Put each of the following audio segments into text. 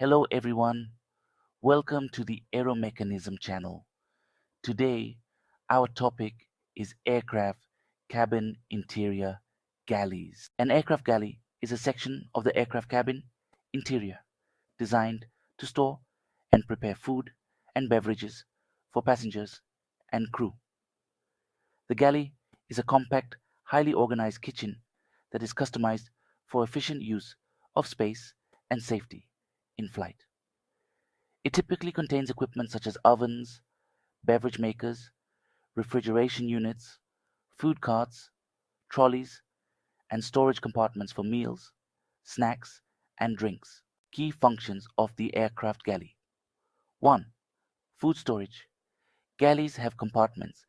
Hello everyone, welcome to the Aeromechanism channel. Today, our topic is aircraft cabin interior galleys. An aircraft galley is a section of the aircraft cabin interior designed to store and prepare food and beverages for passengers and crew. The galley is a compact, highly organized kitchen that is customized for efficient use of space and safety in flight. It typically contains equipment such as ovens, beverage makers, refrigeration units, food carts, trolleys, and storage compartments for meals, snacks, and drinks. Key functions of the aircraft galley. 1. Food storage. Galleys have compartments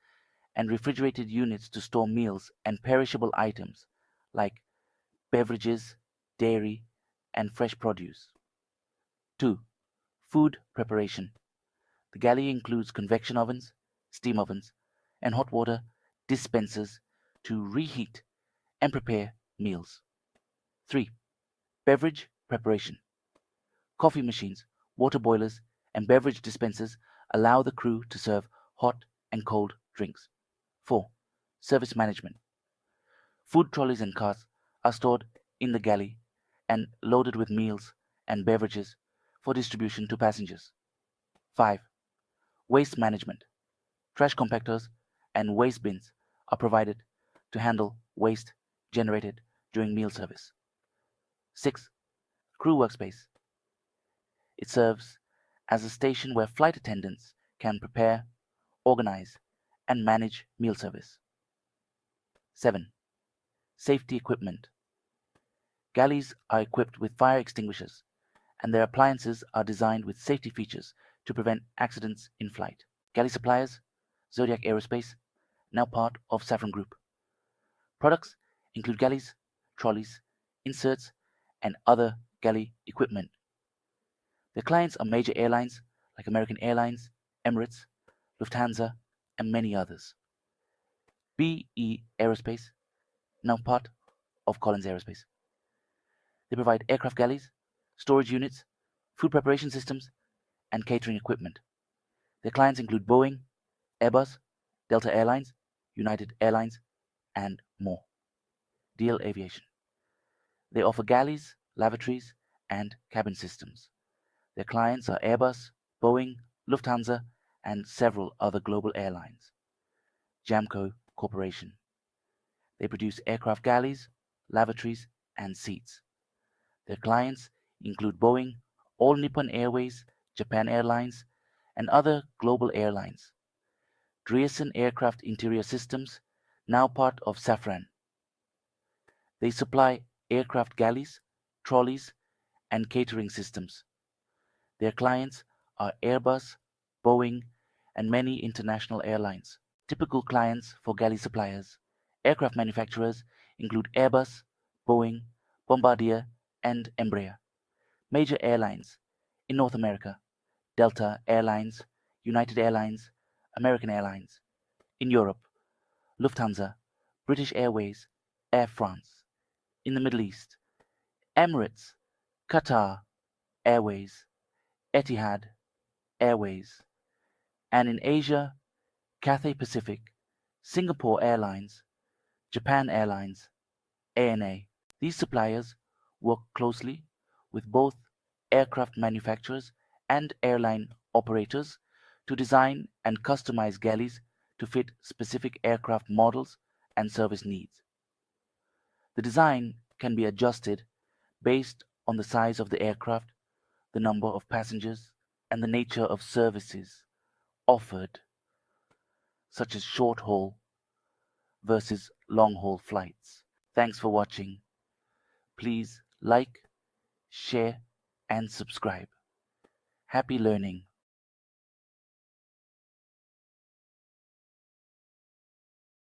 and refrigerated units to store meals and perishable items like beverages, dairy, and fresh produce. 2. Food preparation. The galley includes convection ovens, steam ovens, and hot water dispensers to reheat and prepare meals. 3. Beverage preparation. Coffee machines, water boilers, and beverage dispensers allow the crew to serve hot and cold drinks. 4. Service management. Food trolleys and carts are stored in the galley and loaded with meals and beverages for distribution to passengers. 5. Waste management. Trash compactors and waste bins are provided to handle waste generated during meal service. 6. Crew workspace. It serves as a station where flight attendants can prepare, organize, and manage meal service. 7. Safety equipment. Galleys are equipped with fire extinguishers, and their appliances are designed with safety features to prevent accidents in flight. Galley suppliers, Zodiac Aerospace, now part of Safran Group. Products include galleys, trolleys, inserts, and other galley equipment. Their clients are major airlines like American Airlines, Emirates, Lufthansa, and many others. BE Aerospace, now part of Collins Aerospace. They provide aircraft galleys, storage units, food preparation systems, and catering equipment. Their clients include Boeing, Airbus, Delta Airlines, United Airlines, and more. DL Aviation. They offer galleys, lavatories, and cabin systems. Their clients are Airbus, Boeing, Lufthansa, and several other global airlines. Jamco Corporation. They produce aircraft galleys, lavatories, and seats. Their clients include Boeing, All Nippon Airways, Japan Airlines, and other global airlines. Driessen Aircraft Interior Systems, now part of Safran. They supply aircraft galleys, trolleys, and catering systems. Their clients are Airbus, Boeing, and many international airlines. Typical clients for galley suppliers. Aircraft manufacturers include Airbus, Boeing, Bombardier, and Embraer. Major airlines in North America: Delta Airlines, United Airlines, American Airlines. In Europe: Lufthansa, British Airways, Air France. In the Middle East: Emirates, Qatar Airways, Etihad Airways. And in Asia: Cathay Pacific, Singapore Airlines, Japan Airlines, ANA. These suppliers work closely with both aircraft manufacturers and airline operators to design and customize galleys to fit specific aircraft models and service needs. The design can be adjusted based on the size of the aircraft, the number of passengers, and the nature of services offered, such as short-haul versus long-haul flights. Thanks for watching. Please like, share, and subscribe. Happy learning.